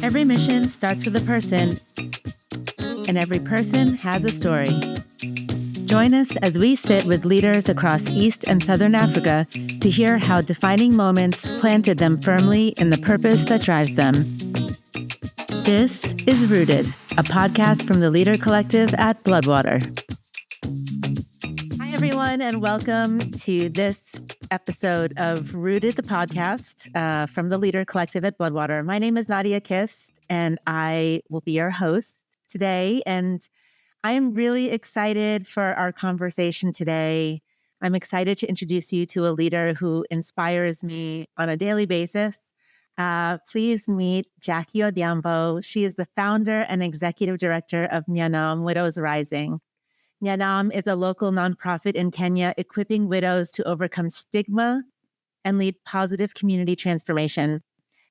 Every mission starts with a person, and every person has a story. Join us as we sit with leaders across East and Southern Africa to hear how defining moments planted them firmly in the purpose that drives them. This is Rooted, a podcast from the Leader Collective at Bloodwater. Hi, everyone, and welcome to this episode of Rooted, the podcast from the Leader Collective at Bloodwater. My name is Nadia Kist, and I will be your host today. And I am really excited for our conversation today. I'm excited to introduce you to a leader who inspires me on a daily basis. Please meet Jackie Odhiambo. She is the founder and executive director of Nyanam, Widows Rising. Nyanam is a local nonprofit in Kenya equipping widows to overcome stigma and lead positive community transformation.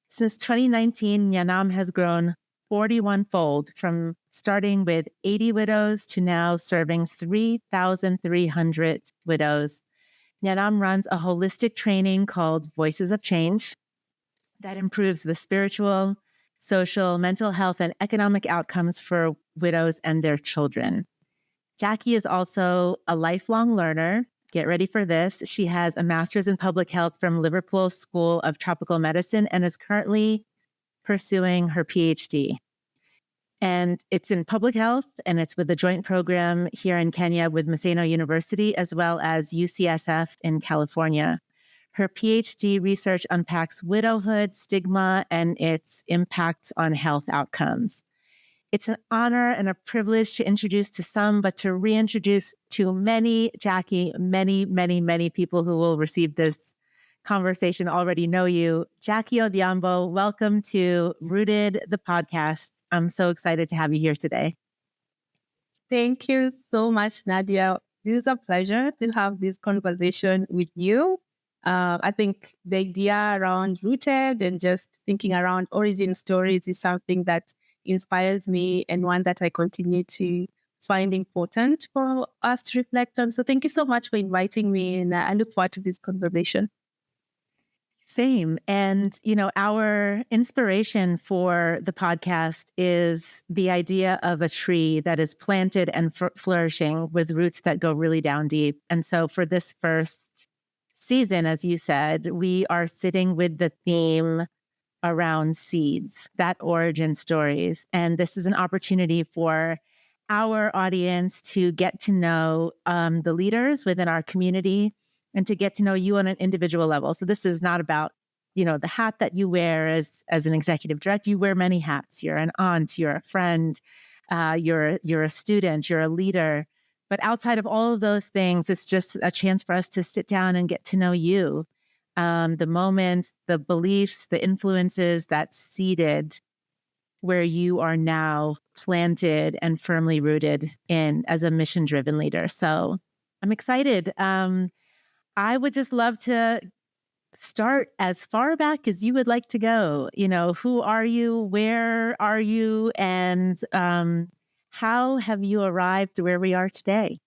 Since 2019, Nyanam has grown 41-fold, from starting with 80 widows to now serving 3,300 widows. Nyanam runs a holistic training called Voices of Change that improves the spiritual, social, mental health, and economic outcomes for widows and their children. Jackie is also a lifelong learner. Get ready for this. She has a master's in public health from Liverpool School of Tropical Medicine and is currently pursuing her PhD. And it's in public health, and it's with a joint program here in Kenya with Maseno University, as well as UCSF in California. Her PhD research unpacks widowhood, stigma, and its impacts on health outcomes. It's an honor and a privilege to introduce to some, but to reintroduce to many, Jackie, many people who will receive this conversation already know you. Jackie Odhiambo, welcome to Rooted, the podcast. I'm so excited to have you here today. Thank you so much, Nadia. This is a pleasure to have this conversation with you. I think the idea around Rooted and just thinking around origin stories is something that inspires me and one that I continue to find important for us to reflect on. So thank you so much for inviting me, and I look forward to this conversation. Same. And, our inspiration for the podcast is the idea of a tree that is planted and flourishing with roots that go really down deep. And so for this first season, as you said, we are sitting with the theme around seeds, that origin stories. And this is an opportunity for our audience to get to know the leaders within our community and to get to know you on an individual level. So this is not about, the hat that you wear as an executive director. You wear many hats. You're an aunt, you're a friend, you're a student, you're a leader. But outside of all of those things, it's just a chance for us to sit down and get to know you. The moments, the beliefs, the influences that seeded where you are now planted and firmly rooted in as a mission-driven leader. So I'm excited. I would just love to start as far back as you would like to go. Who are you? Where are you? And how have you arrived where we are today?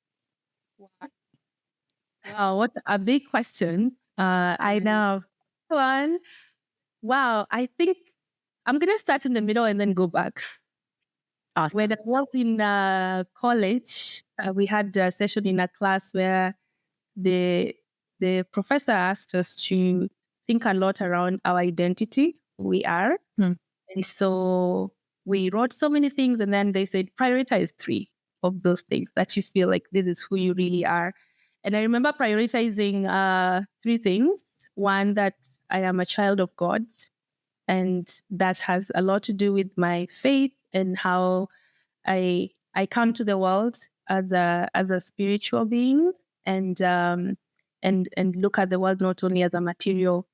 Wow, what a big question. I know. One. Wow, I think I'm going to start in the middle and then go back. Awesome. When I was in college, we had a session in a class where the professor asked us to think a lot around our identity, who we are. And so we wrote so many things, and then they said, prioritize 3 of those things that you feel like this is who you really are. And I remember prioritizing 3 things. One, that I am a child of God, and that has a lot to do with my faith and how I come to the world as a spiritual being, and look at the world not only as a material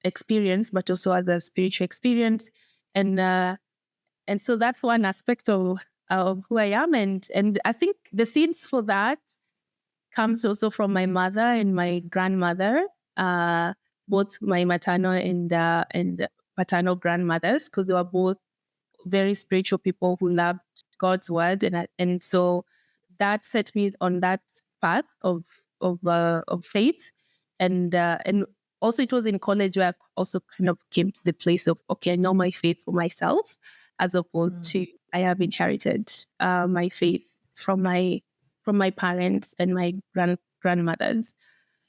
experience, but also as a spiritual experience. And so that's one aspect of who I am. And I think the seeds for that comes also from my mother and my grandmother, both my maternal and paternal grandmothers, because they were both very spiritual people who loved God's word, and so that set me on that path of faith, and also it was in college where I also kind of came to the place of, okay, I know my faith for myself, as opposed to I have inherited my faith from my parents and my grandmothers.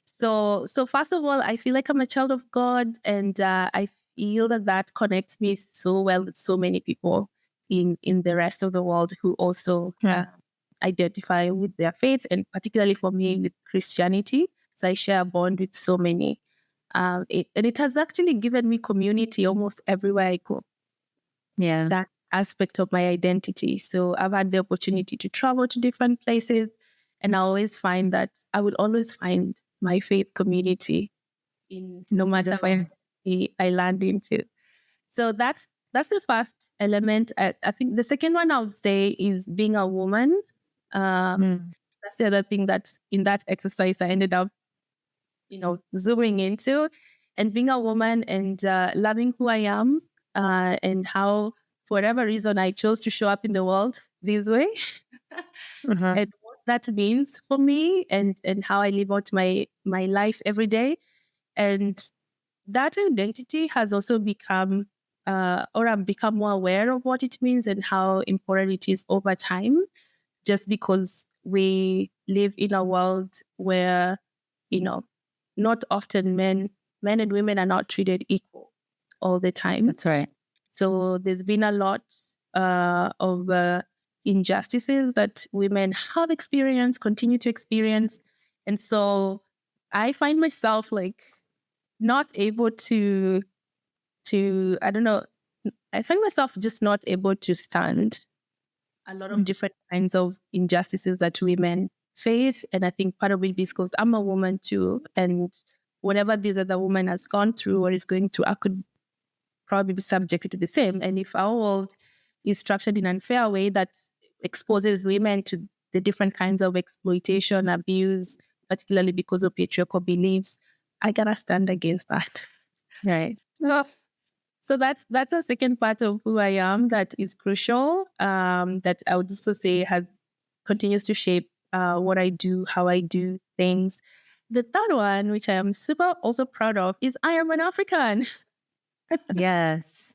So first of all, I feel like I'm a child of God, and I feel that connects me so well with so many people in the rest of the world who also identify with their faith, and particularly for me with Christianity. So I share a bond with so many. And it has actually given me community almost everywhere I go. Yeah. That aspect of my identity. So I've had the opportunity to travel to different places, and I always find that I would always find my faith community in no matter where I land into. So that's the first element. I think the second one I would say is being a woman. That's the other thing that in that exercise I ended up, zooming into, and being a woman and loving who I am, and how, for whatever reason, I chose to show up in the world this way, and what that means for me, and how I live out my life every day. And that identity has also become, or I've become more aware of what it means and how important it is over time, just because we live in a world where, not often men and women are not treated equal all the time. That's right. So there's been a lot of injustices that women have experienced, continue to experience. And so I find myself like not able to I don't know, I find myself just not able to stand a lot of different kinds of injustices that women face. And I think part of it is because I'm a woman too. And whatever this other woman has gone through or is going through, I could probably be subjected to the same. And if our world is structured in an unfair way that exposes women to the different kinds of exploitation, abuse, particularly because of patriarchal beliefs, I gotta stand against that. Right. So that's a second part of who I am that is crucial. That I would also say continues to shape what I do, how I do things. The third one, which I am super also proud of, is I am an African. Yes.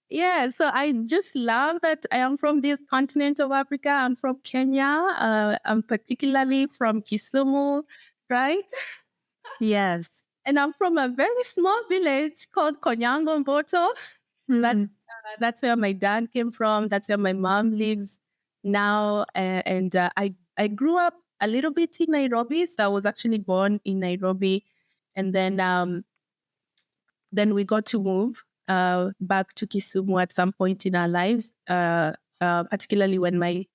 Yeah, so I just love that I am from this continent of Africa. I'm from Kenya. I'm particularly from Kisumu, right? Yes. And I'm from a very small village called Konyango Mboto. That's where my dad came from. That's where my mom lives now. And I grew up a little bit in Nairobi. So I was actually born in Nairobi. And then we got to move back to Kisumu at some point in our lives, particularly when my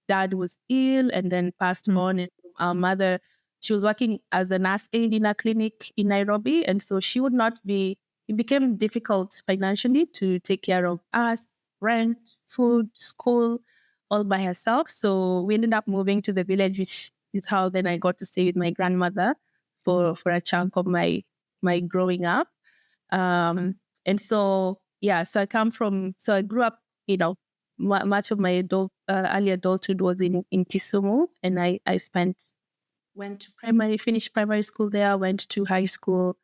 dad was ill and then passed on. And our mother, she was working as a nurse aide in a clinic in Nairobi. And so it became difficult financially to take care of us, rent, food, school, all by herself. So we ended up moving to the village, which is how then I got to stay with my grandmother for a chunk of my growing up. And so, so I grew up, much of my early adulthood was in Kisumu, and I finished primary school there, went to high school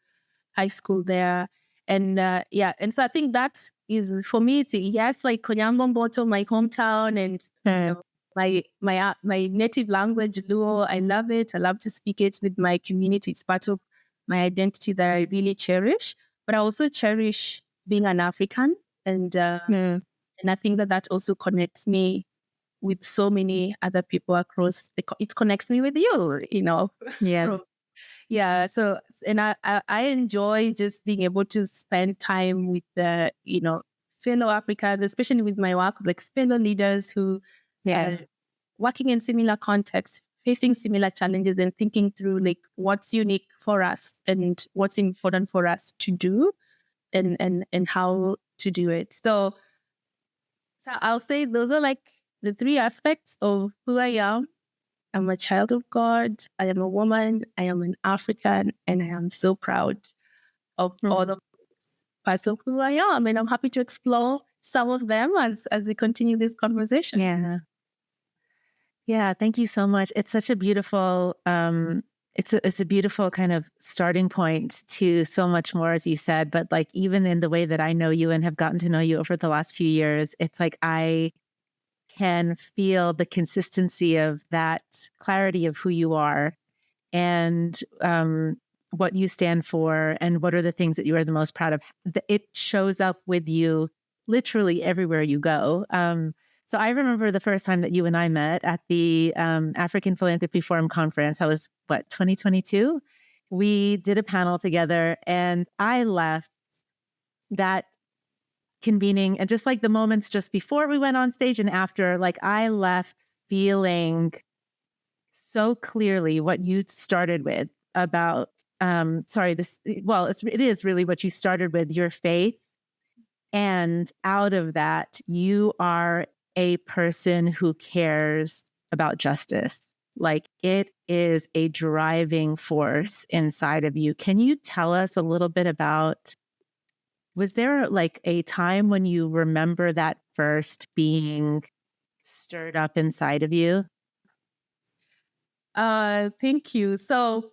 there. And and so I think that is, for me, it's yes, like Konyango Mboto, my hometown, and my native language, Luo. I love it. I love to speak it with my community. It's part of my identity that I really cherish. But I also cherish being an African, and I think that also connects me with so many other people across. It connects me with you, Yeah. So, and I enjoy just being able to spend time with the fellow Africans, especially with my work, like fellow leaders who are working in similar contexts, facing similar challenges, and thinking through like what's unique for us and what's important for us to do, and how to do it. So I'll say those are like the three aspects of who I am. I'm a child of God. I am a woman. I am an African, and I am so proud of all of these parts of who I am. And I'm happy to explore some of them as we continue this conversation. Yeah. Yeah. Thank you so much. It's such a beautiful It's a beautiful kind of starting point to so much more, as you said. But like, even in the way that I know you and have gotten to know you over the last few years, it's like I can feel the consistency of that clarity of who you are and what you stand for and what are the things that you are the most proud of. It shows up with you literally everywhere you go. So I remember the first time that you and I met at the African Philanthropy Forum conference. I was, 2022? We did a panel together and I left that convening and just like the moments just before we went on stage and after, like I left feeling so clearly what you started with about it is really what you started with, your faith. And out of that, you are a person who cares about justice. Like it is a driving force inside of you. Can you tell us a little bit about, was there like a time when you remember that first being stirred up inside of you? Thank you. So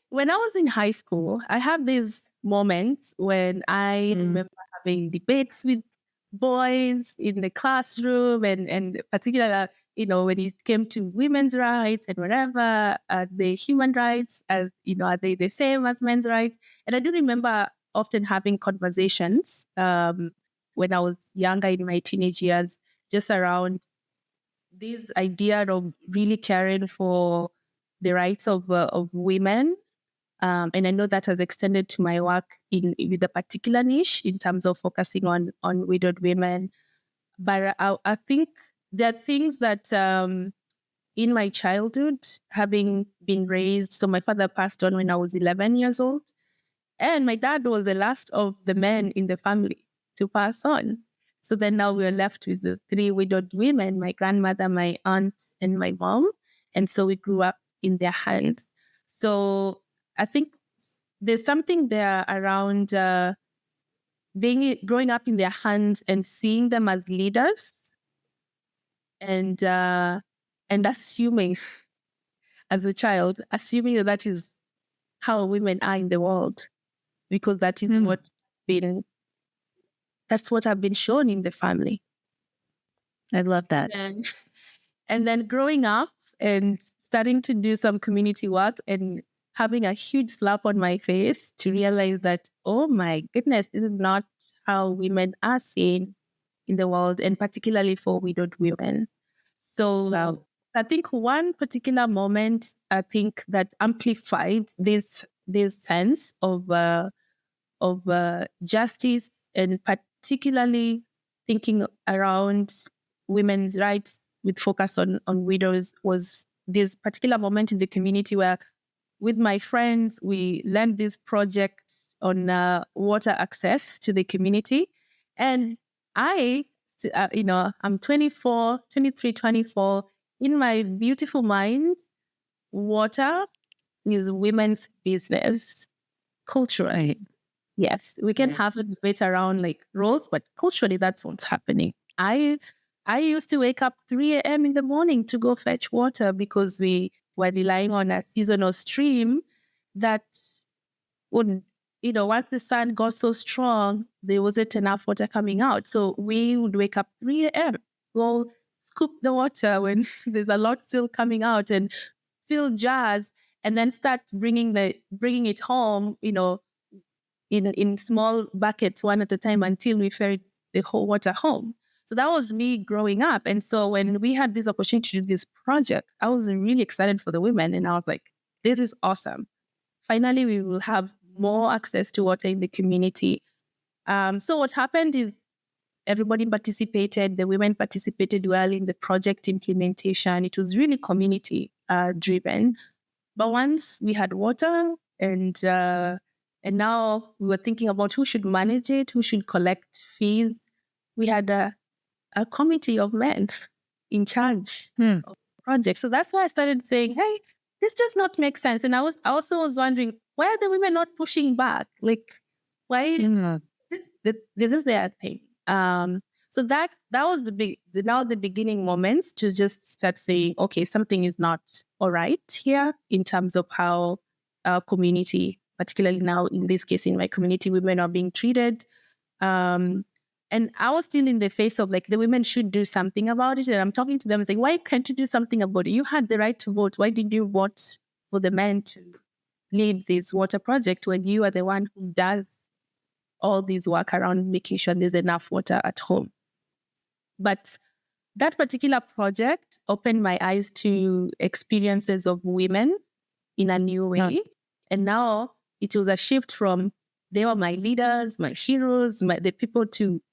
when I was in high school, I have these moments when I remember having debates with boys in the classroom and particularly, when it came to women's rights and whatever, the human rights, are they the same as men's rights? And I do remember often having conversations when I was younger in my teenage years, just around this idea of really caring for the rights of women. And I know that has extended to my work with a particular niche in terms of focusing on widowed women. But I think there are things that in my childhood, having been raised, so my father passed on when I was 11 years old, and my dad was the last of the men in the family to pass on. So then now we're left with the three widowed women, my grandmother, my aunt, and my mom. And so we grew up in their hands. So I think there's something there around growing up in their hands and seeing them as leaders and assuming as a child, assuming that is how women are in the world, because that is that's what I've been shown in the family. I love that. And then growing up and starting to do some community work and having a huge slap on my face to realize that, oh my goodness, this is not how women are seen in the world, and particularly for widowed women. So I think one particular moment, I think that amplified this sense of justice, and particularly thinking around women's rights with focus on widows, was this particular moment in the community where, with my friends, we learned these projects on water access to the community. And I'm 24, 23, 24. In my beautiful mind, water is women's business culturally. Yes, we can have a debate around like roles, but culturally, that's what's happening. I used to wake up 3 a.m. in the morning to go fetch water because we were relying on a seasonal stream that would, once the sun got so strong, there wasn't enough water coming out. So we would wake up 3 a.m., go scoop the water when there's a lot still coming out and fill jars, and then start bringing it home, in small buckets, one at a time, until we ferried the whole water home. So that was me growing up. And so when we had this opportunity to do this project, I was really excited for the women. And I was like, this is awesome. Finally, we will have more access to water in the community. So what happened is everybody participated. The women participated well in the project implementation. It was really community driven. But once we had water and now we were thinking about who should manage it, who should collect fees, we had a committee of men in charge of the project. So that's why I started saying, hey, this does not make sense. And I also was wondering, why are the women not pushing back? Like, why this is their thing? So that was the beginning moments to just start saying, okay, something is not all right here in terms of how our community, particularly now in this case in my community, women are being treated. And I was still in the face of like the women should do something about it. And I'm talking to them and saying, why can't you do something about it? You had the right to vote. Why did you vote for the men to lead this water project when you are the one who does all this work around making sure there's enough water at home? But that particular project opened my eyes to experiences of women in a new way. Yeah. And now it was a shift from they were my leaders, my heroes, the people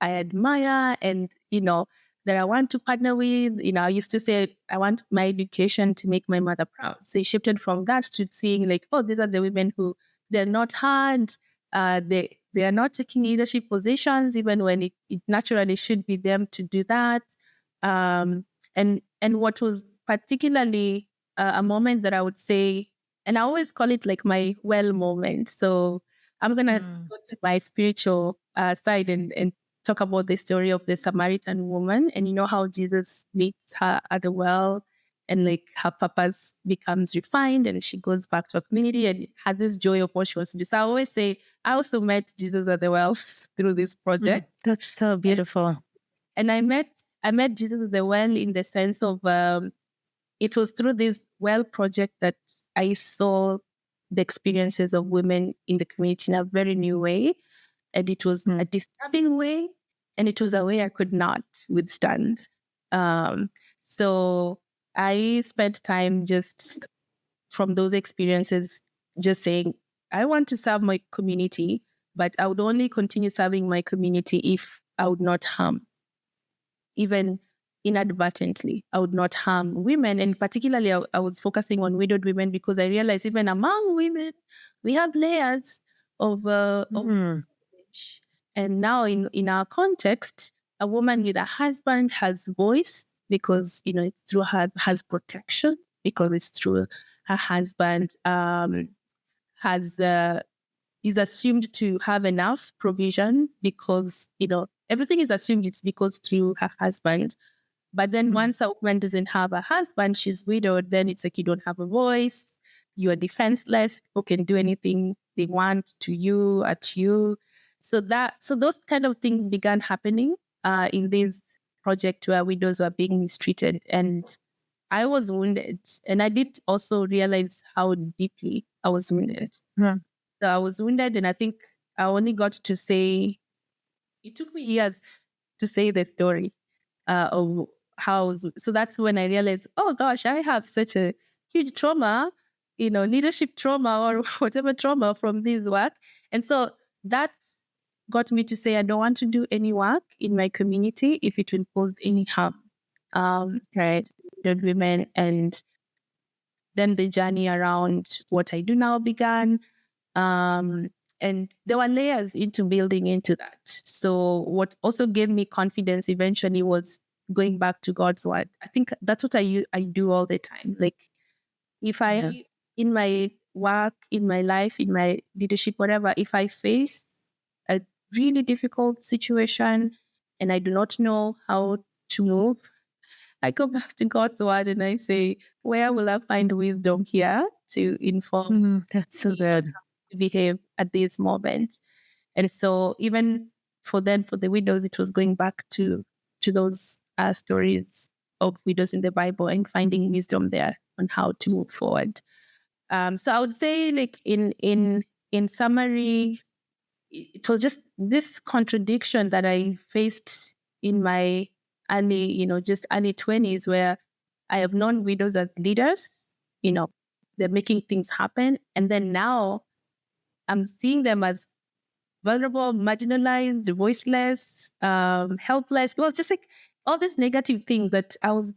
I admire and, that I want to partner with. I used to say, I want my education to make my mother proud. So it shifted from that to seeing like, oh, these are the women who they're not hard. They are not taking leadership positions, even when it naturally should be them to do that. And what was particularly a moment that I would say, and I always call it like my well moment. So I'm going to go to my spiritual side and talk about the story of the Samaritan woman and how Jesus meets her at the well and like her purpose becomes refined and she goes back to her community and has this joy of what she wants to do. So I always say, I also met Jesus at the well through this project. That's so beautiful. And I met Jesus at the well in the sense of it was through this well project that I saw the experiences of women in the community in a very new way. And it was a disturbing way, and it was a way I could not withstand. So I spent time just from those experiences, just saying, I want to serve my community, but I would only continue serving my community if I would not harm, even inadvertently, I would not harm women. And particularly, I was focusing on widowed women because I realized even among women, we have layers of privilege. And now in our context, a woman with a husband has voice because, it's through her, has protection because it's through her husband has is assumed to have enough provision because, everything is assumed it's because through her husband. But then once a woman doesn't have a husband, she's widowed, then it's like you don't have a voice, you are defenseless, people can do anything they want to you, at you. So those kind of things began happening in this project where widows were being mistreated. And I was wounded. And I did also realize how deeply I was wounded. Yeah. So I was wounded, and I think I only got to say, it took me years to say the story of how. So that's when I realized, oh gosh, I have such a huge trauma, leadership trauma or whatever trauma from this work. And so that got me to say, I don't want to do any work in my community if it will cause any harm. Right. To women. And then the journey around what I do now began. And there were layers into building into that. So what also gave me confidence eventually was going back to God's word. I think that's what I do all the time. Like if I, in my work, in my life, in my leadership, whatever, if I face a really difficult situation and I do not know how to move, I go back to God's word and I say, where will I find wisdom here to inform That's so me good. to behave at this moment? And so even for the widows, it was going back to those stories of widows in the Bible and finding wisdom there on how to move forward. So I would say, like in summary, it was just this contradiction that I faced in my early, just early 20s, where I have known widows as leaders, they're making things happen. And then now I'm seeing them as vulnerable, marginalized, voiceless, helpless. It was just like all these negative things that I was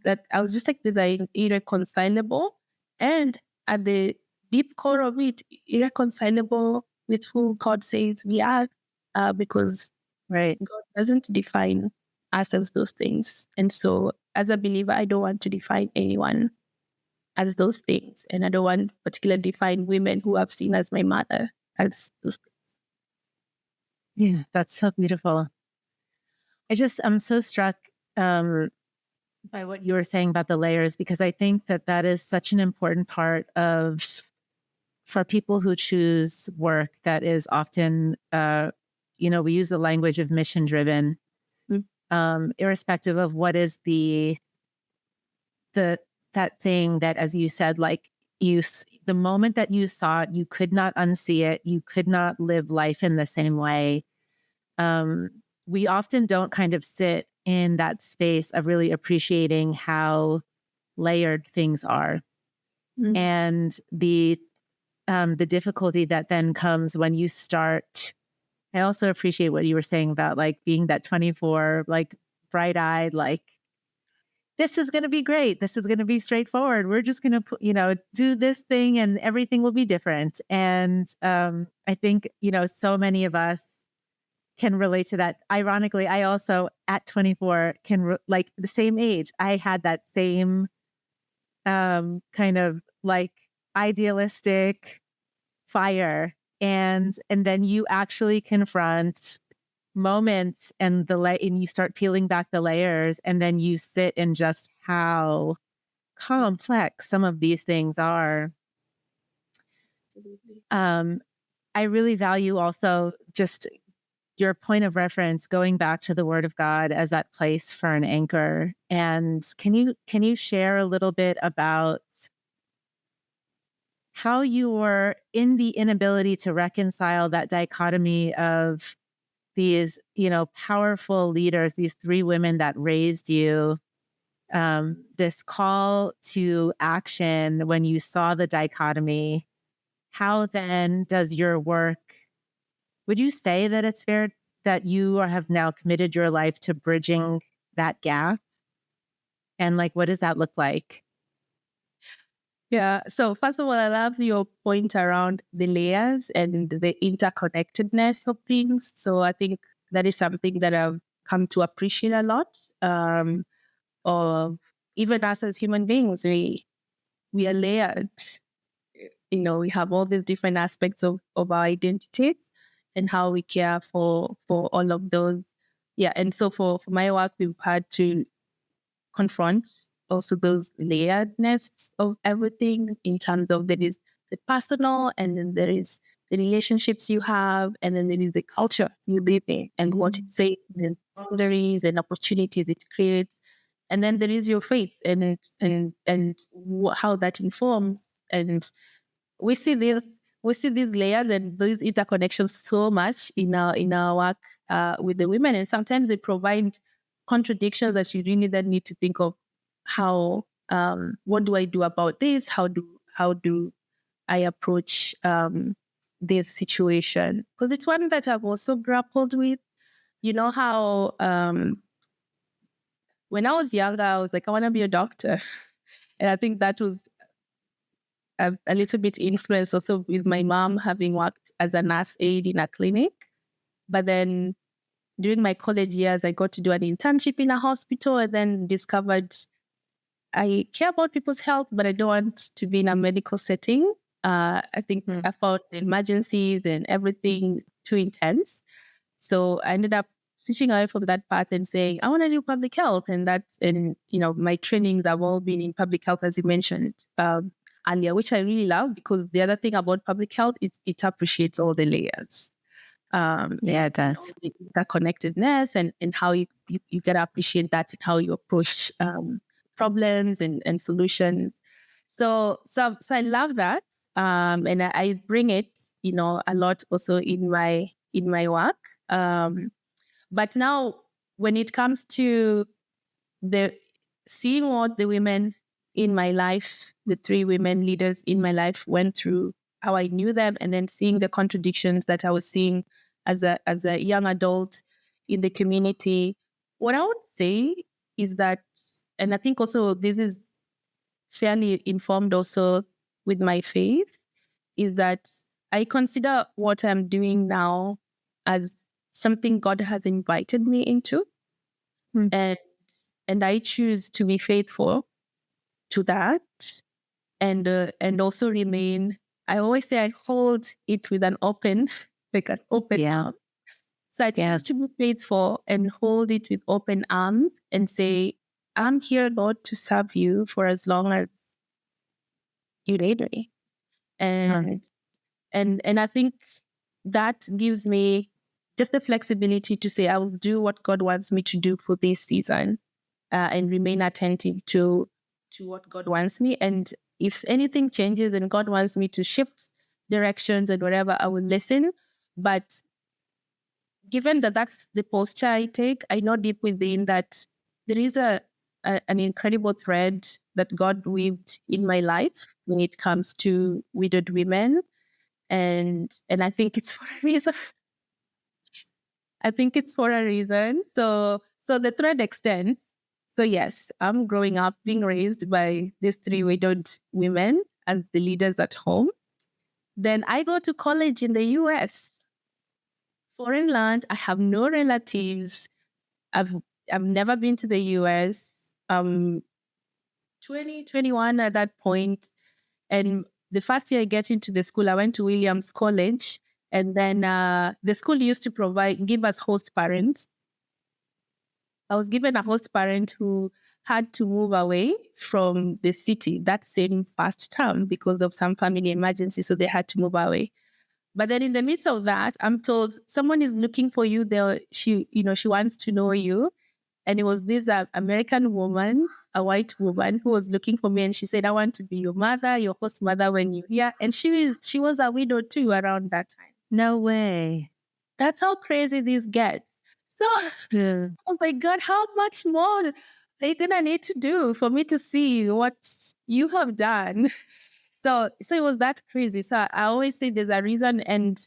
just like, these are irreconcilable. And at the deep core of it, irreconcilable with who God says we are, because Right. God doesn't define us as those things. And so as a believer, I don't want to define anyone as those things. And I don't want particularly define women who I've seen as my mother as those things. Yeah, that's so beautiful. I'm so struck by what you were saying about the layers, because I think that is such an important part of, for people who choose work that is often, we use the language of mission driven, irrespective of what is that thing that, as you said, like the moment that you saw it, you could not unsee it. You could not live life in the same way. Um, we often don't kind of sit in that space of really appreciating how layered things are, and the difficulty that then comes when you start. I also appreciate what you were saying about like being that 24, like bright eyed, like this is going to be great. This is going to be straightforward. We're just going to, do this thing and everything will be different. And I think, so many of us can relate to that. Ironically, I also at 24 like the same age, I had that same kind of like idealistic fire. And then you actually confront moments and and you start peeling back the layers, and then you sit in just how complex some of these things are. Absolutely. I really value also just your point of reference, going back to the Word of God as that place for an anchor. And can you share a little bit about how you were in the inability to reconcile that dichotomy of these, powerful leaders, these three women that raised you, this call to action when you saw the dichotomy? How then does your work, would you say that it's fair that you have now committed your life to bridging that gap? And like, what does that look like? Yeah. So first of all, I love your point around the layers and the interconnectedness of things. So I think that is something that I've come to appreciate a lot. Or even us as human beings, we are layered. We have all these different aspects of our identities and how we care for all of those. Yeah. And so for my work, we've had to confront also those layeredness of everything, in terms of there is the personal, and then there is the relationships you have, and then there is the culture you live in and what it says, and boundaries and opportunities it creates. And then there is your faith and how that informs. And we see this we see these layers and these interconnections so much in our work with the women, and sometimes they provide contradictions that you really then need to think of how, what do I do about this? How do I approach this situation? Because it's one that I've also grappled with. You know how when I was younger, I was like, I want to be a doctor, and I think that was a little bit influenced also with my mom having worked as a nurse aide in a clinic. But then during my college years, I got to do an internship in a hospital, and then discovered I care about people's health, but I don't want to be in a medical setting. I think I found the emergencies and everything too intense. So I ended up switching away from that path and saying, I want to do public health. My trainings have all been in public health, as you mentioned earlier, which I really love, because the other thing about public health is it appreciates all the layers. Yeah, it does. The connectedness and how you get to appreciate that and how you approach problems and solutions. So I love that. And I bring it, a lot also in my work. But now when it comes to the seeing what the women in my life, the three women leaders in my life went through, how I knew them, and then seeing the contradictions that I was seeing as a young adult in the community, what I would say is that, and I think also this is fairly informed also with my faith, is that I consider what I'm doing now as something God has invited me into. And I choose to be faithful to that, and also remain. I always say I hold it with an open, like an open Yeah. mouth. So I choose to be faithful and hold it with open arms and say, I'm here, Lord, to serve you for as long as you need me. And I think that gives me just the flexibility to say I will do what God wants me to do for this season, and remain attentive to what God wants me. And if anything changes and God wants me to shift directions and whatever, I will listen. But given that that's the posture I take, I know deep within that there is an incredible thread that God weaved in my life when it comes to widowed women. And I think it's for a reason. I think it's for a reason. So the thread extends. So yes, I'm growing up being raised by these three widowed women as the leaders at home. Then I go to college in the US, foreign land. I have no relatives. I've never been to the US. 2021 at that point. And the first year I get into the school, I went to Williams College. And then the school used to give us host parents. I was given a host parent who had to move away from the city that same first term because of some family emergency. So they had to move away. But then in the midst of that, I'm told someone is looking for you there. She wants to know you. And it was this American woman, a white woman, who was looking for me. And she said, I want to be your mother, your host mother when you're here. And she was a widow too around that time. No way. That's how crazy this gets. So I was like, God, how much more are you going to need to do for me to see what you have done? So it was that crazy. So I always say there's a reason. And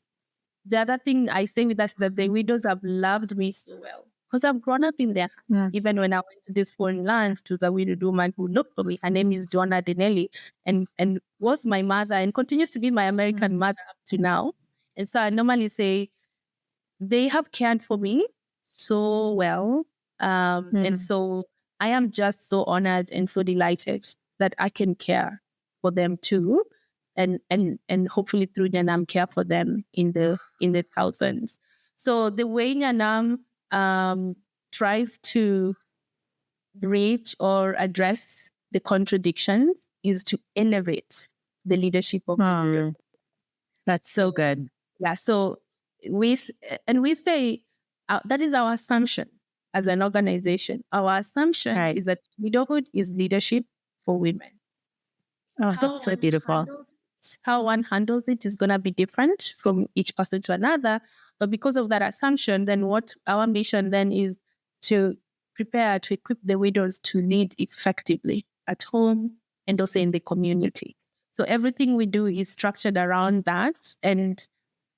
the other thing I say with that is that the widows have loved me so well. Because I've grown up in their hands. Even when I went to this foreign land, to the widowed woman who looked for me. Her name is Joanna Denelli, and was my mother and continues to be my American mother up to now. And so I normally say they have cared for me so well. And so I am just so honored and so delighted that I can care for them too. And hopefully through Nyanam care for them in the thousands. So the way Nyanam tries to reach or address the contradictions is to elevate the leadership of the group. That's so good. Yeah. So we say that is our assumption as an organization. Our assumption is that widowhood is leadership for women. Oh, that's so beautiful. How one handles it is going to be different from each person to another. But because of that assumption, then what our mission then is to prepare, to equip the widows to lead effectively at home and also in the community. So everything we do is structured around that. And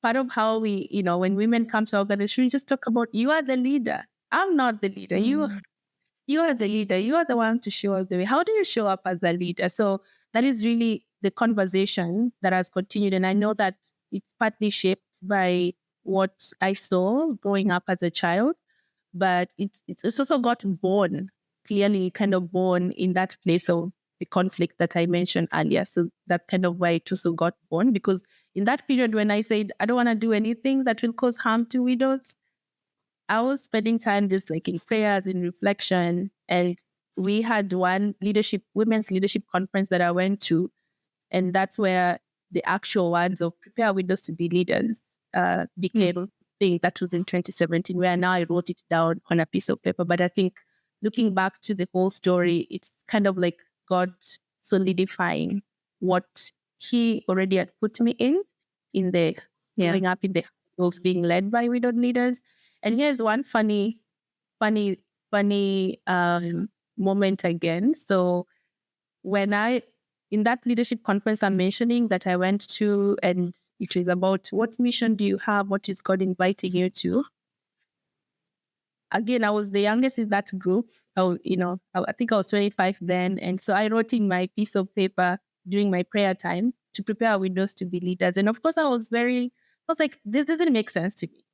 part of how we, when women come to our organization, we just talk about, you are the leader. I'm not the leader. You are the leader. You are the one to show us the way. How do you show up as a leader? So that is really the conversation that has continued. And I know that it's partly shaped by what I saw growing up as a child, but it's also got born, clearly kind of born in that place of the conflict that I mentioned earlier. So that's kind of why it also got born, because in that period when I said, I don't want to do anything that will cause harm to widows, I was spending time just like in prayers, in reflection. And we had one women's leadership conference that I went to. And that's where the actual words of prepare widows to be leaders became a thing. That was in 2017, where now I wrote it down on a piece of paper. But I think looking back to the whole story, it's kind of like God solidifying what he already had put me in the growing up in the households being led by widowed leaders. And here's one funny moment again. So when in that leadership conference I'm mentioning that I went to, and it was about what mission do you have? What is God inviting you to? Again, I was the youngest in that group. I think I was 25 then. And so I wrote in my piece of paper during my prayer time to prepare widows to be leaders. And of course, I was like, this doesn't make sense to me.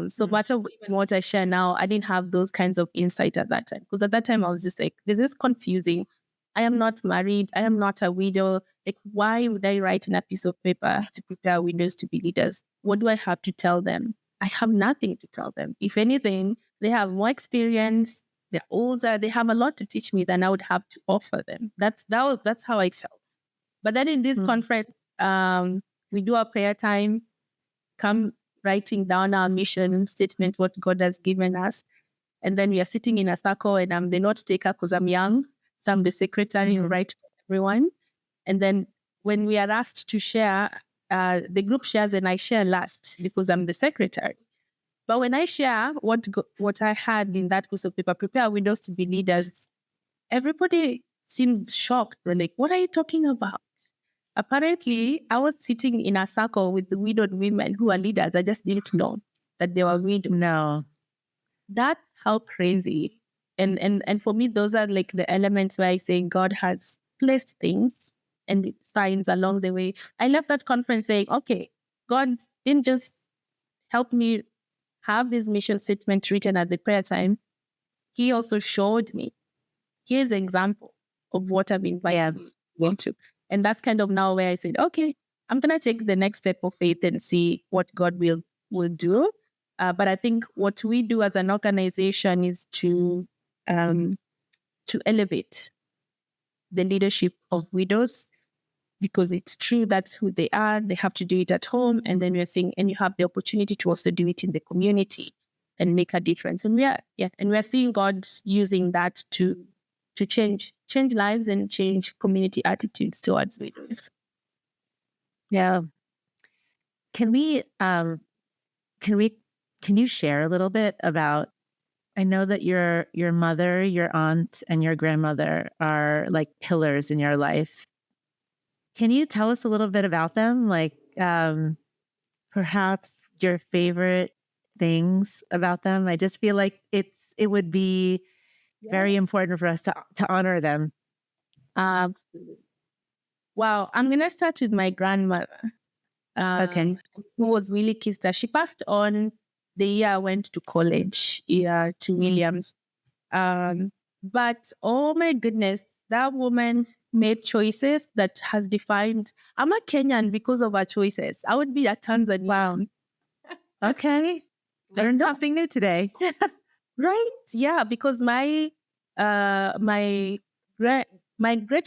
So much of even what I share now, I didn't have those kinds of insight at that time. Because at that time, I was just like, this is confusing. I am not married. I am not a widow. Like, why would I write in a piece of paper to prepare widows to be leaders? What do I have to tell them? I have nothing to tell them. If anything, they have more experience, they're older, they have a lot to teach me than I would have to offer them. That's how I felt. But then in this conference, we do our prayer time, come writing down our mission statement, what God has given us. And then we are sitting in a circle, and I'm the note taker because I'm young. So I'm the secretary who write for everyone. And then when we are asked to share, the group shares and I share last because I'm the secretary. But when I share what I had in that piece of paper, prepare widows to be leaders, everybody seemed shocked. They're like, what are you talking about? Apparently, I was sitting in a circle with the widowed women who are leaders. I just didn't know that they were widowed. No. That's how crazy. And for me, those are like the elements where I say God has placed things and signs along the way. I left that conference saying, okay, God didn't just help me have this mission statement written at the prayer time. He also showed me, here's an example of what I've invited you to. And that's kind of now where I said, okay, I'm going to take the next step of faith and see what God will do. But I think what we do as an organization is to elevate the leadership of widows, because it's true that's who they are. They have to do it at home, and then we're seeing, and you have the opportunity to also do it in the community and make a difference. And we're seeing God using that to change lives and change community attitudes towards widows. Yeah. Can you share a little bit about, I know that your mother, your aunt, and your grandmother are like pillars in your life. Can you tell us a little bit about them? Like perhaps your favorite things about them? I just feel like it would be very important for us to honor them. Absolutely. Wow. I'm going to start with my grandmother. Okay. Who was really kissed her. She passed on the year I went to college, to Williams. But oh my goodness, that woman made choices that has defined. I'm a Kenyan because of her choices. I would be a Tanzanian. Wow. Okay. Learned something new today. Right? Yeah, because my great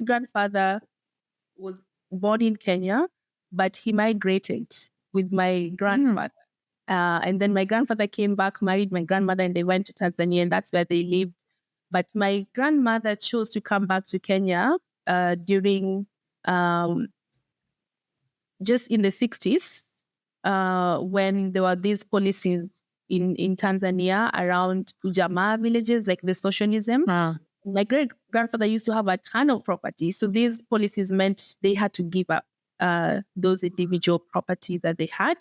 grandfather was born in Kenya, but he migrated with my grandmother. And then my grandfather came back, married my grandmother, and they went to Tanzania, and that's where they lived. But my grandmother chose to come back to Kenya during just in the 60s, when there were these policies in Tanzania around Ujamaa villages, like the socialism. My great grandfather used to have a ton of property. So these policies meant they had to give up those individual property that they had.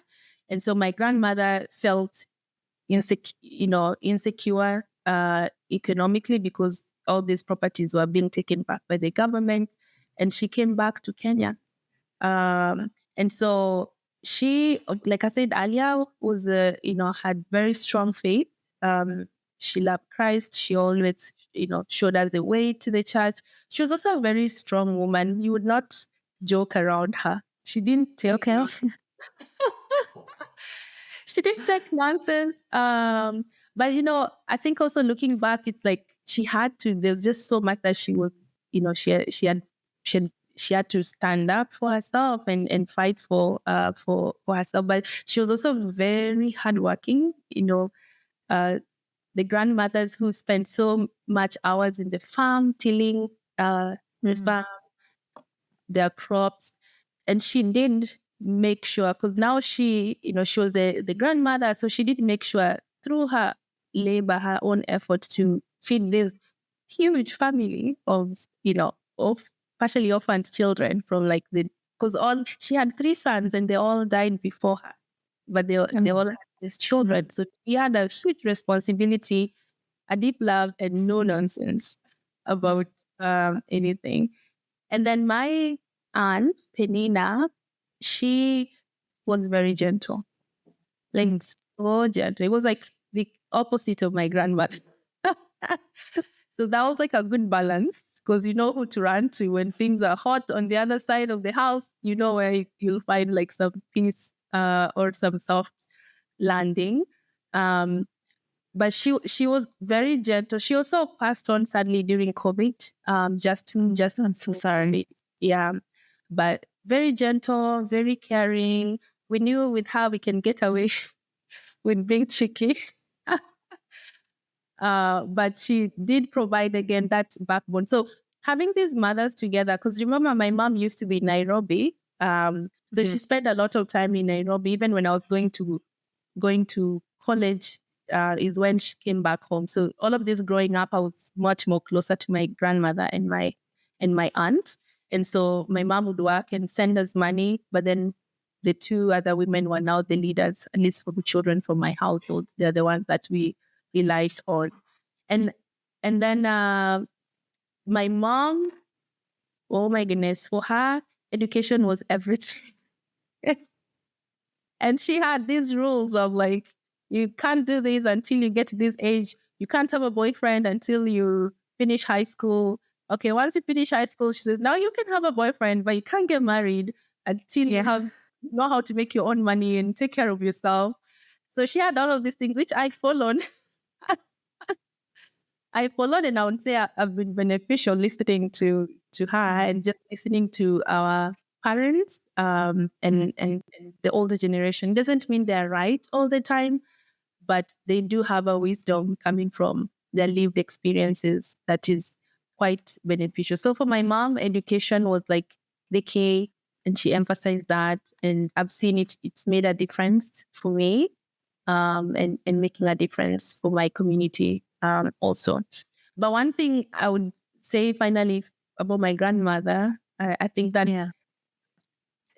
And so my grandmother felt insecure economically because all these properties were being taken back by the government. And she came back to Kenya. And so she, like I said earlier, was had very strong faith. She loved Christ. She always, showed us the way to the church. She was also a very strong woman. You would not joke around her. She didn't take she didn't take nonsense. But I think also looking back, it's like she had to. There's just so much that she was, she had to stand up for herself and fight for herself. But she was also very hardworking. The grandmothers who spent so much hours in the farm tilling the farm, their crops, and she did make sure, because now she was the grandmother, so she did make sure through her labor, her own effort to feed this huge family of partially orphaned children from because she had 3 sons and they all died before her, but they all had these children. So she had a huge responsibility, a deep love, and no nonsense about anything. And then my aunt Penina, she was very gentle, like so gentle. It was like the opposite of my grandmother. So that was like a good balance, because you know who to run to when things are hot on the other side of the house. You know where you'll find like some peace or some soft landing. But she was very gentle. She also passed on sadly during COVID. I'm so sorry. COVID. Yeah, but very gentle, very caring. We knew with her we can get away with being tricky. But she did provide again that backbone. So having these mothers together, because remember my mom used to be in Nairobi. So she spent a lot of time in Nairobi. Even when I was going to college, is when she came back home. So all of this growing up, I was much more closer to my grandmother and my aunt. And so my mom would work and send us money, but then the two other women were now the leaders, at least for the children from my household. They're the ones that we relied on. And then my mom, oh my goodness, for her, education was everything. And she had these rules of like, you can't do this until you get to this age. You can't have a boyfriend until you finish high school. Okay, once you finish high school, she says, now you can have a boyfriend, but you can't get married until you know how to make your own money and take care of yourself. So she had all of these things, which I followed. I followed, and I would say I've been beneficial listening to her and just listening to our parents and the older generation. Doesn't mean they're right all the time, but they do have a wisdom coming from their lived experiences that is quite beneficial. So for my mom, education was like the key, and she emphasized that. And I've seen it; it's made a difference for me, and making a difference for my community also. But one thing I would say finally about my grandmother, I think that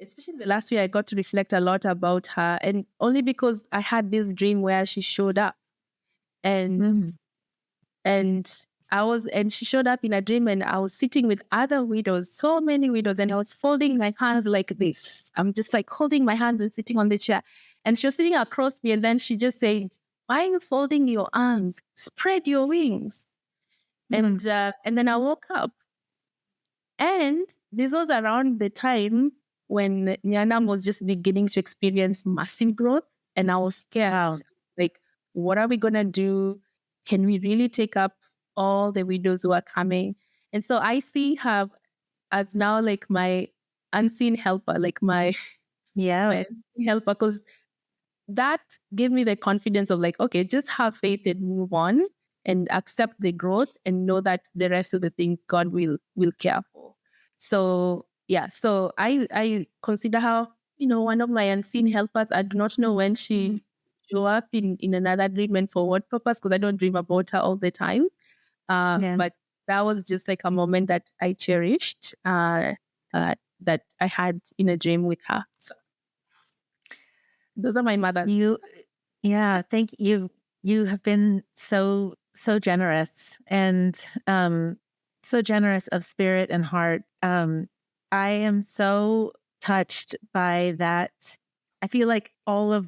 especially the last year, I got to reflect a lot about her, and only because I had this dream where she showed up, and she showed up in a dream, and I was sitting with other widows, so many widows, and I was folding my hands like this. I'm just like holding my hands and sitting on the chair, and she was sitting across me, and then she just said, "Why are you folding your arms? Spread your wings." And then I woke up, and this was around the time when Nyanam was just beginning to experience massive growth, and I was scared. Wow. Like, what are we gonna do? Can we really take up all the widows who are coming? And so I see her as now like my unseen helper, like my unseen helper, because that gave me the confidence of like, okay, just have faith and move on and accept the growth and know that the rest of the things God will care for. So yeah, so I consider her, one of my unseen helpers. I do not know when she show up in another dream and for what purpose, because I don't dream about her all the time. But that was just like a moment that I cherished, that I had in a dream with her. So those are my mothers. Thank you. You have been so generous and so generous of spirit and heart. I am so touched by that. I feel like all of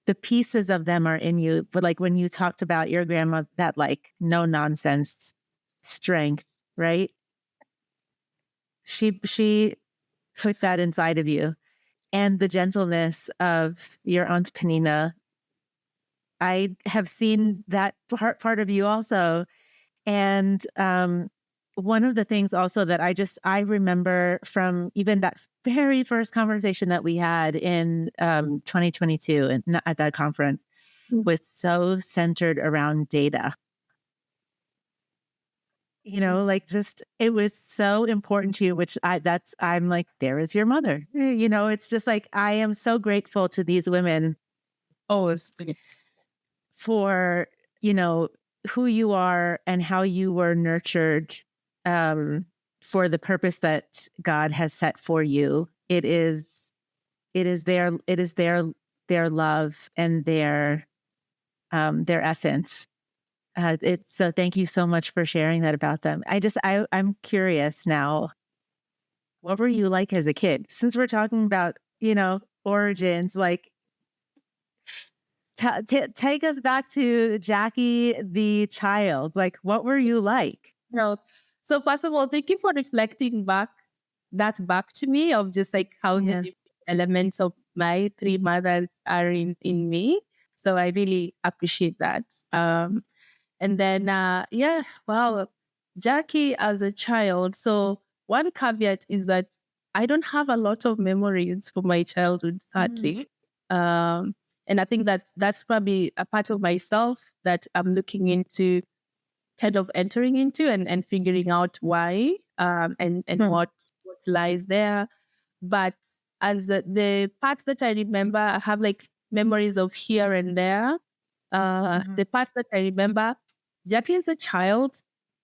the pieces of them are in you. But like when you talked about your grandma, that like no nonsense strength, right? She put that inside of you, and the gentleness of your Aunt Penina. I have seen that part of you also. And one of the things also that I remember from even that very first conversation that we had in 2022 and at that conference was so centered around data. Like just, it was so important to you, which I'm like, there is your mother. It's just like, I am so grateful to these women. For, who you are and how you were nurtured for the purpose that God has set for you. It is their love and their essence. So thank you so much for sharing that about them. I'm curious now, what were you like as a kid? Since we're talking about, origins, like, take us back to Jackie, the child. Like, what were you like? No. So first of all, thank you for reflecting back to me of just like how the different elements of my three mothers are in me. So I really appreciate that. And then, wow, Jackie as a child. So one caveat is that I don't have a lot of memories from my childhood, sadly. And I think that that's probably a part of myself that I'm looking into, kind of entering into and figuring out why and what lies there. But as the parts that I remember, I have like memories of here and there. The parts that I remember, Jackie as a child,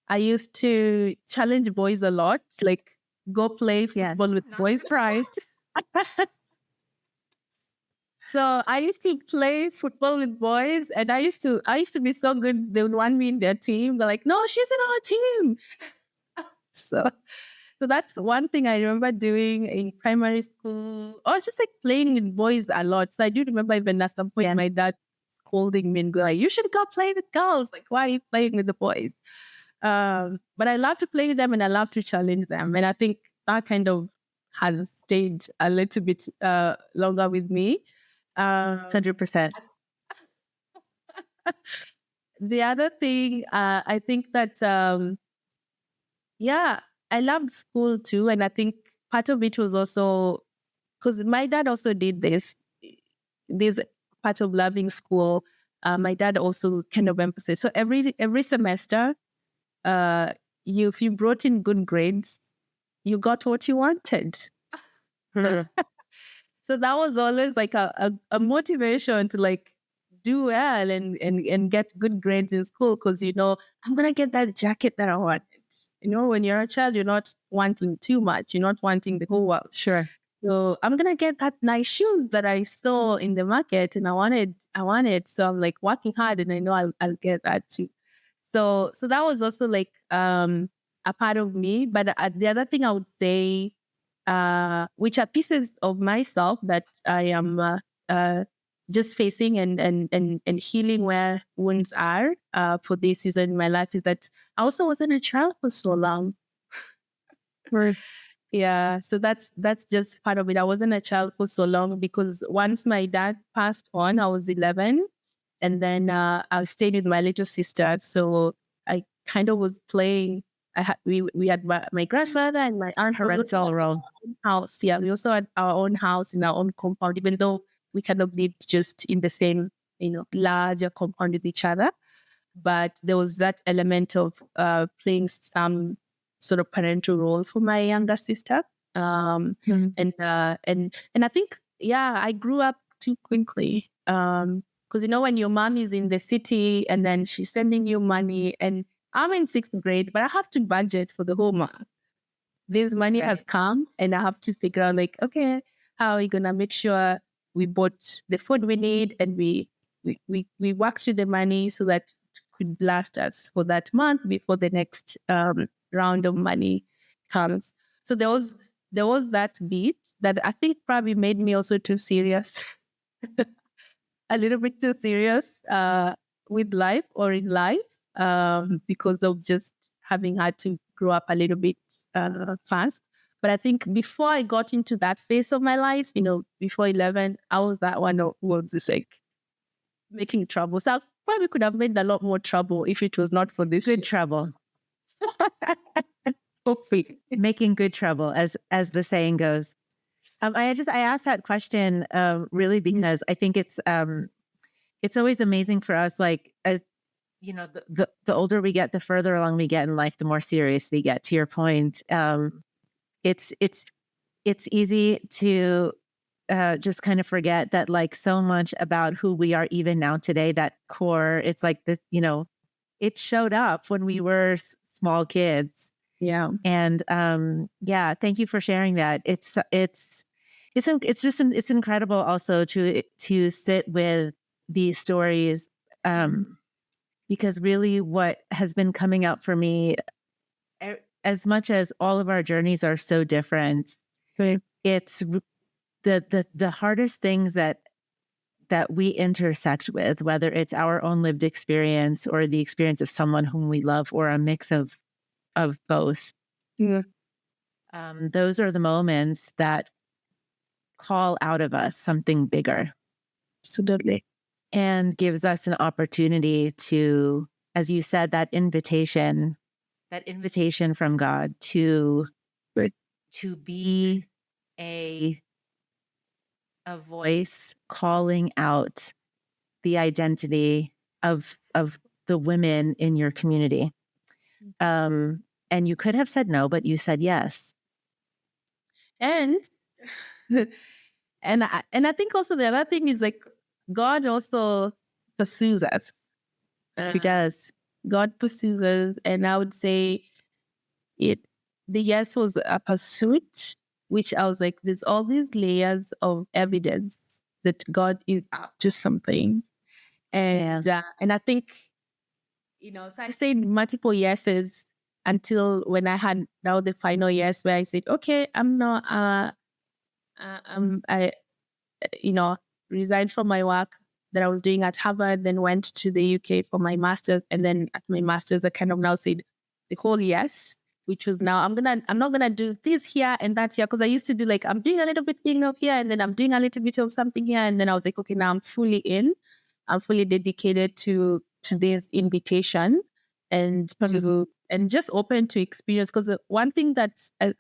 I used to challenge boys a lot, like go play football with boys. Surprised. So I used to play football with boys, and I used to be so good. They would want me in their team. They're like, "No, she's in our team." So that's one thing I remember doing in primary school. Or just like playing with boys a lot. So I do remember even at some point my dad scolding me and going, "You should go play with girls. Like, why are you playing with the boys?" But I love to play with them and I love to challenge them. And I think that kind of has stayed a little bit longer with me. 100%. The other thing, I think that, I loved school too. And I think part of it was also because my dad also did this part of loving school. My dad also kind of emphasized. So every semester, if you brought in good grades, you got what you wanted. So that was always like a motivation to like do well and get good grades in school because, I'm going to get that jacket that I wanted. When you're a child, you're not wanting too much. You're not wanting the whole world. Sure. So I'm going to get that nice shoes that I saw in the market and I wanted. So I'm like working hard and I know I'll get that too. So that was also like a part of me. But the other thing I would say, which are pieces of myself that I am just facing and healing where wounds are for this season in my life, is that I also wasn't a child for so long. Yeah, so that's just part of it. I wasn't a child for so long because once my dad passed on, I was 11, and then I stayed with my little sister. So I kind of was playing. We had my grandfather and my aunt. Parental role. House. Yeah, we also had our own house in our own compound, even though we kind of lived just in the same, larger compound with each other. But there was that element of playing some sort of parental role for my younger sister. And I think, I grew up too quickly. Because, when your mom is in the city and then she's sending you money, and I'm in 6th grade, but I have to budget for the whole month. This money has come and I have to figure out like, okay, how are we going to make sure we bought the food we need and we work through the money so that it could last us for that month before the next round of money comes. So there was that beat that I think probably made me also too serious, a little bit too serious with life or in life because of just having had to grow up a little bit fast. But I think before I got into that phase of my life, before 11, I was that one who was just like making trouble. So I probably could have made a lot more trouble if it was not for this. Good trouble. Hopefully. Making good trouble, as the saying goes. I asked that question really because I think it's always amazing for us, like, as the older we get, the further along we get in life, the more serious we get. To your point, it's easy to just kind of forget that, like, so much about who we are even now today, that core, it's like the it showed up when we were small kids. Yeah. And thank you for sharing that. It's incredible also to sit with these stories, because really what has been coming out for me, as much as all of our journeys are so different, it's the hardest things that we intersect with, whether it's our own lived experience or the experience of someone whom we love, or a mix of both. Yeah. Those are the moments that call out of us something bigger. Absolutely. and gives us an opportunity to, as you said, that invitation from God to be a voice calling out the identity of the women in your community. And you could have said no, but you said yes. And I think also the other thing is like God also pursues us. He does. God pursues us, and I would say the yes was a pursuit, which I was like, there's all these layers of evidence that God is up to something, and I think, so I said multiple yeses until when I had now the final yes, where I said, okay, I'm not, I resigned from my work that I was doing at Harvard, then went to the UK for my master's. And then at my master's, I kind of now said the whole yes, which was now I'm not gonna do this here and that here. Cause I used to do like, I'm doing a little bit of here and then I'm doing a little bit of something here. And then I was like, okay, now I'm fully in. I'm fully dedicated to this invitation and just open to experience. Cause one thing that I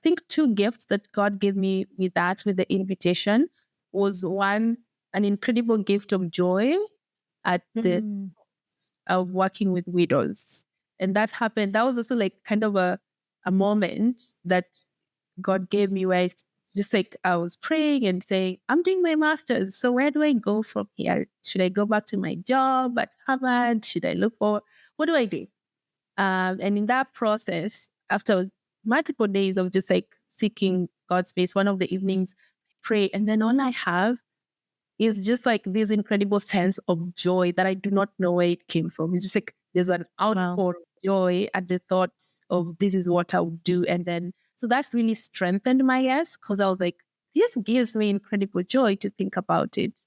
think two gifts that God gave me with the invitation was one, an incredible gift of joy at the of working with widows. And that happened. That was also like kind of a moment that God gave me where it's just like I was praying and saying, I'm doing my master's. So where do I go from here? Should I go back to my job at Harvard? Should I look for, what do I do? And in that process, after multiple days of just like seeking God's face, one of the evenings, pray. And then all I have is just like this incredible sense of joy that I do not know where it came from. It's just like there's an outpour of joy at the thought of this is what I would do. And then, so that really strengthened my yes, because I was like, this gives me incredible joy to think about it.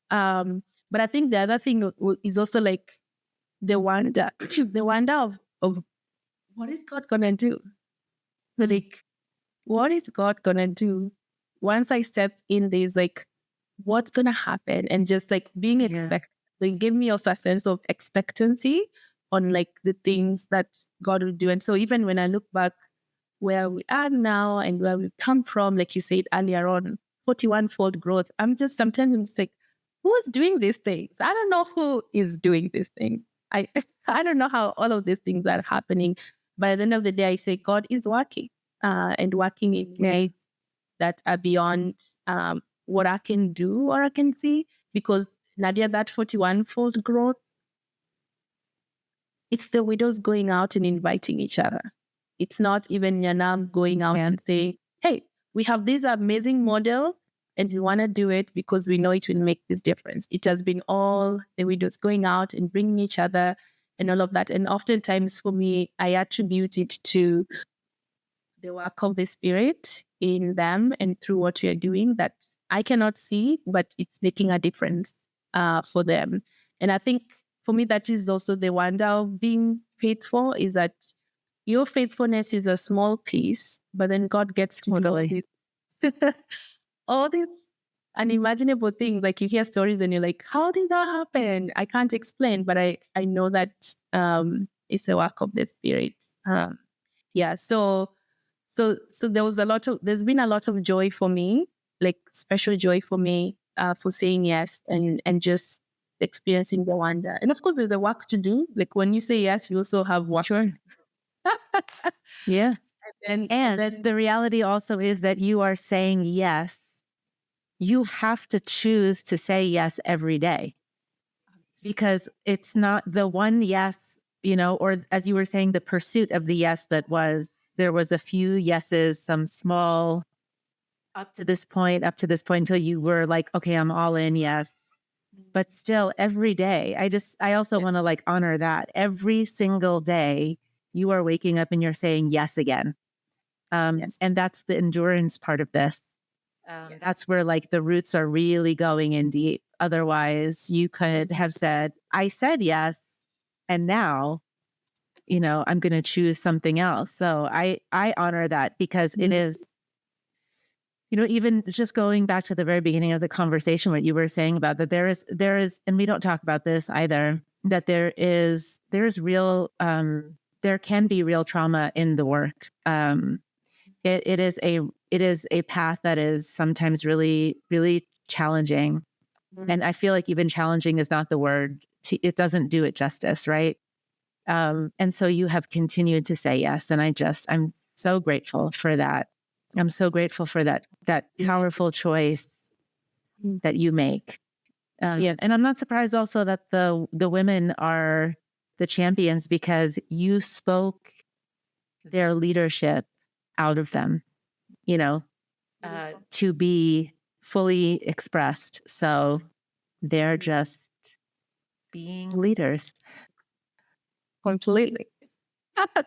But I think the other thing is also like the wonder, of what is God gonna do? Like, what is God gonna do? Once I step in, there's like, what's gonna happen? And just like being expectant. They give me also a sense of expectancy on like the things that God will do. And so even when I look back where we are now and where we've come from, like you said earlier on, 41-fold growth, I'm just sometimes it's like, who is doing these things? I don't know who is doing these things. I I don't know how all of these things are happening. But at the end of the day, I say God is working and working in ways that are beyond what I can do or I can see. Because Nadia, that 41-fold growth, it's the widows going out and inviting each other. It's not even Nyanam going out and saying, hey, we have this amazing model and we want to do it because we know it will make this difference. It has been all the widows going out and bringing each other and all of that. And oftentimes for me, I attribute it to the work of the Spirit in them and through what you're doing that I cannot see, but it's making a difference for them. And I think for me, that is also the wonder of being faithful, is that your faithfulness is a small piece, but then God gets to do all these unimaginable things. Like you hear stories and you're like, how did that happen? I can't explain, but I know that it's a work of the Spirit. So there's been a lot of joy for me, like special joy for me for saying yes and just experiencing the wonder. And of course, there's a work to do. Like when you say yes, you also have work. Sure. Yeah. And the reality also is that you are saying yes. You have to choose to say yes every day, because it's not the one yes, or as you were saying, the pursuit of the yes there was a few yeses, some small up to this point until you were like, okay, I'm all in. Yes. But still every day, I also want to like honor that every single day you are waking up and you're saying yes again. And that's the endurance part of this. That's where like the roots are really going in deep. Otherwise you could have said, I said yes, and now, I'm going to choose something else. So I honor that, because even just going back to the very beginning of the conversation, what you were saying about that there is, and we don't talk about this either, that there is real, there can be real trauma in the work. It is a path that is sometimes really, really challenging. And I feel like even challenging is not the word. It doesn't do it justice, right? And so you have continued to say yes. And I'm so grateful for that. I'm so grateful for that powerful choice that you make. Yes. And I'm not surprised also that the women are the champions, because you spoke their leadership out of them, to be fully expressed. So they're just being leaders. Completely.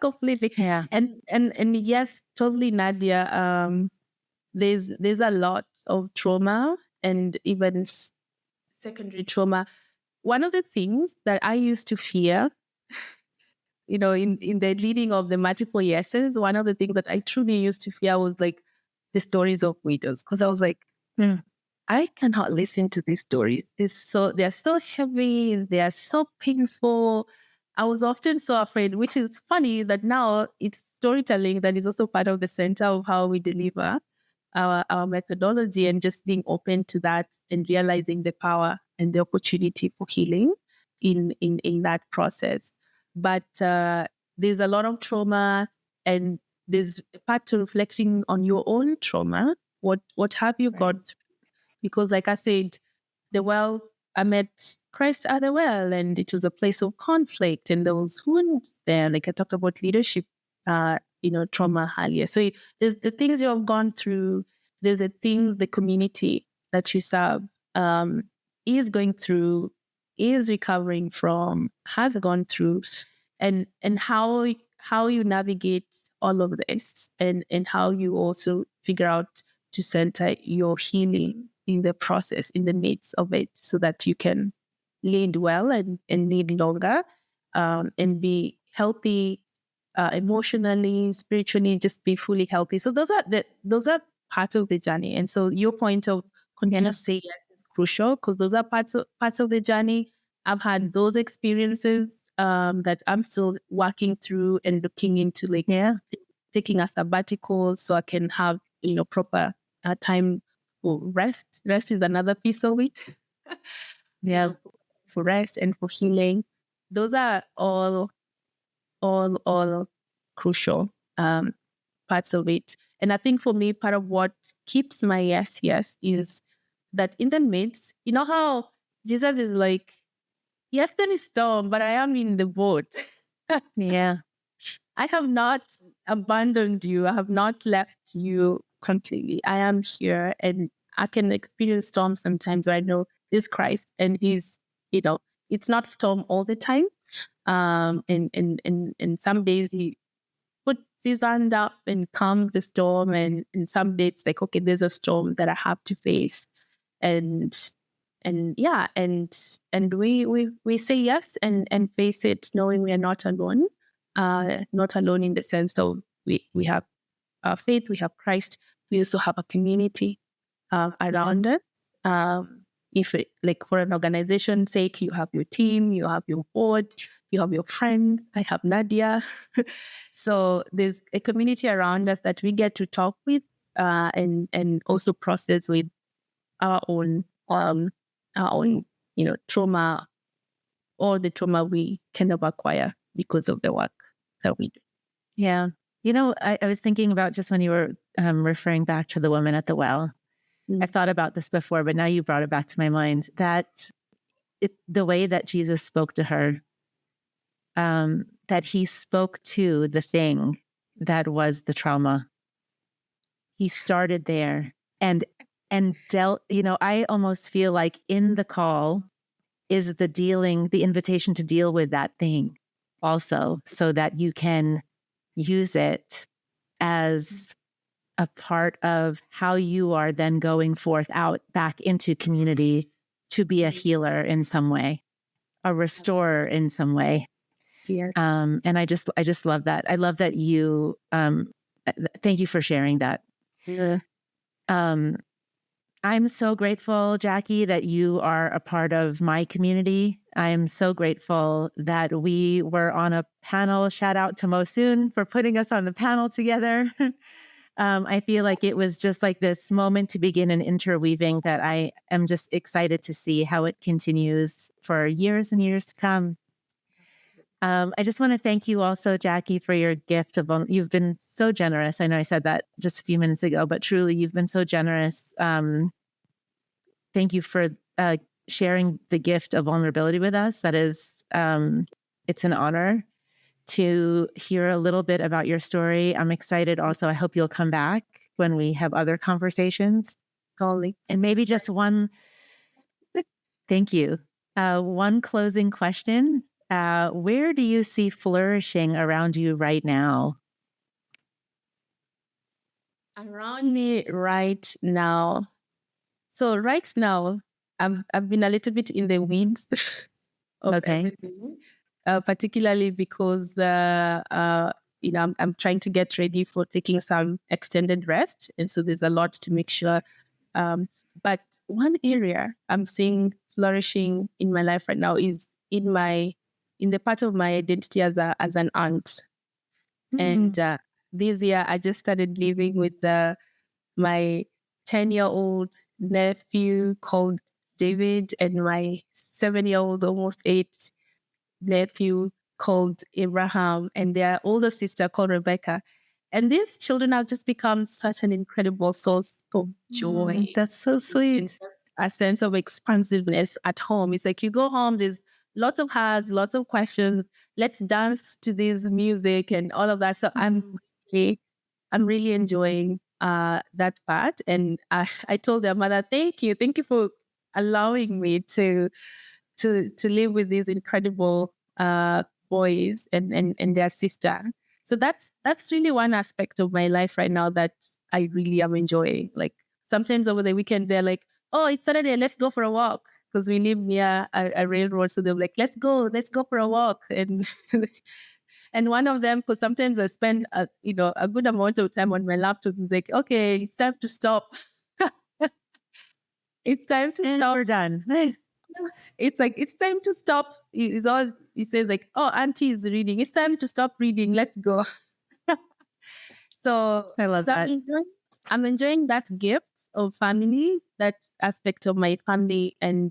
Completely. Yeah. And yes, totally, Nadia. There's a lot of trauma and even secondary trauma. One of the things that I used to fear, in the leading of the multiple yeses, one of the things that I truly used to fear was like the stories of widows, because I was like, I cannot listen to these stories. They're so heavy. They are so painful. I was often so afraid, which is funny that now it's storytelling that is also part of the center of how we deliver our methodology, and just being open to that and realizing the power and the opportunity for healing in that process. But there's a lot of trauma, and there's a part to reflecting on your own trauma. What have you gone through? Because like I said, I met Christ at the well, and it was a place of conflict, and there was wounds there. Like I talked about leadership, trauma earlier. So there's the things you have gone through. There's the things the community that you serve is going through, is recovering from, has gone through, and how you navigate all of this, and how you also figure out to center your healing in the process, in the midst of it, so that you can lead well and lead longer, and be healthy emotionally, spiritually, just be fully healthy. So those are parts of the journey. And so your point of continue to say yes is crucial, because those are parts of the journey. I've had those experiences that I'm still working through and looking into, like taking a sabbatical so I can have proper time for rest. Rest is another piece of it. For rest and for healing. Those are all crucial parts of it. And I think for me, part of what keeps my yes is that in the midst, you know how Jesus is like, yes, there is storm, but I am in the boat. Yeah. I have not abandoned you. I have not left you completely. I am here, and I can experience storms sometimes where I know this Christ, and he's, it's not storm all the time. And some days he puts his hand up and calms the storm, and some days it's like, okay, there's a storm that I have to face, and we say yes and face it, knowing we are not alone, not alone in the sense of we have our faith, we have Christ, we also have a community around us. If like for an organization's sake, you have your team, you have your board, you have your friends. I have Nadia. So there's a community around us that we get to talk with and also process with our own trauma, or the trauma we kind of acquire because of the work that we do. Yeah. I was thinking about, just when you were referring back to the woman at the well, I've thought about this before, but now you brought it back to my mind, that the way that Jesus spoke to her, that he spoke to the thing that was the trauma. He started there and dealt, I almost feel like in the call is the invitation to deal with that thing also, so that you can use it as a part of how you are then going forth out back into community to be a healer in some way, a restorer in some way. Yeah. And I just love that. I love that you, thank you for sharing that. Yeah. I'm so grateful, Jackie, that you are a part of my community. I'm so grateful that we were on a panel. Shout out to Mosoon for putting us on the panel together. I feel like it was just like this moment to begin an interweaving that I am just excited to see how it continues for years and years to come. I just want to thank you also, Jackie, for your gift of, you've been so generous. I know I said that just a few minutes ago, but truly you've been so generous. Thank you for sharing the gift of vulnerability with us. That is, it's an honor to hear a little bit about your story. I'm excited also. I hope you'll come back when we have other conversations. Totally. And maybe just one, thank you. One closing question. Where do you see flourishing around you right now? Around me right now. So right now, I've been a little bit in the weeds of everything, particularly because I'm trying to get ready for taking some extended rest, and so there's a lot to make sure. But one area I'm seeing flourishing in my life right now is in the part of my identity as an aunt. And this year, I just started living with my 10-year-old nephew called David and my 7-year-old, almost 8 nephew called Abraham, and their older sister called Rebecca. And these children have just become such an incredible source of joy. That's so sweet. A sense of expansiveness at home. It's like you go home, there's lots of hugs, lots of questions. Let's dance to this music and all of that. So I'm really enjoying that part. And I told their mother, thank you for allowing me to live with these incredible boys and their sister. So that's really one aspect of my life right now that I really am enjoying. Like sometimes over the weekend, they're like, oh, it's Saturday, let's go for a walk. Because we live near a railroad. So they're like, let's go for a walk. And and one of them, because sometimes I spend a good amount of time on my laptop, is like, okay, it's time to stop. It's time to stop. We're done. It's like, it's time to stop. He says like, oh, auntie is reading. It's time to stop reading. Let's go. So I love that. I'm enjoying that gift of family, that aspect of my family, and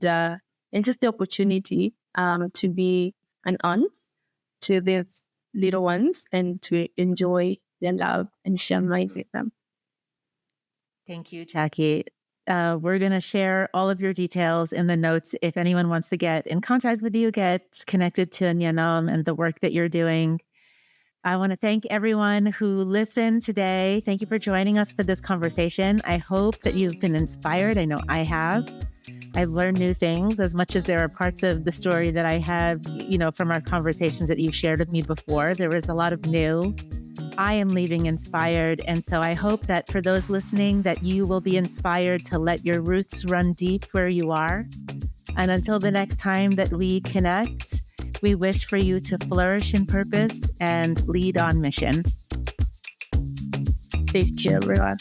just the opportunity to be an aunt to these little ones and to enjoy their love and share mine with them. Thank you, Jackie. We're going to share all of your details in the notes. If anyone wants to get in contact with you, get connected to Nyanam and the work that you're doing. I want to thank everyone who listened today. Thank you for joining us for this conversation. I hope that you've been inspired. I know I have. I've learned new things as much as there are parts of the story that I have, from our conversations that you've shared with me before. There was a lot of new. I am leaving inspired. And so I hope that for those listening, that you will be inspired to let your roots run deep where you are. And until the next time that we connect, we wish for you to flourish in purpose and lead on mission. Thank you, everyone.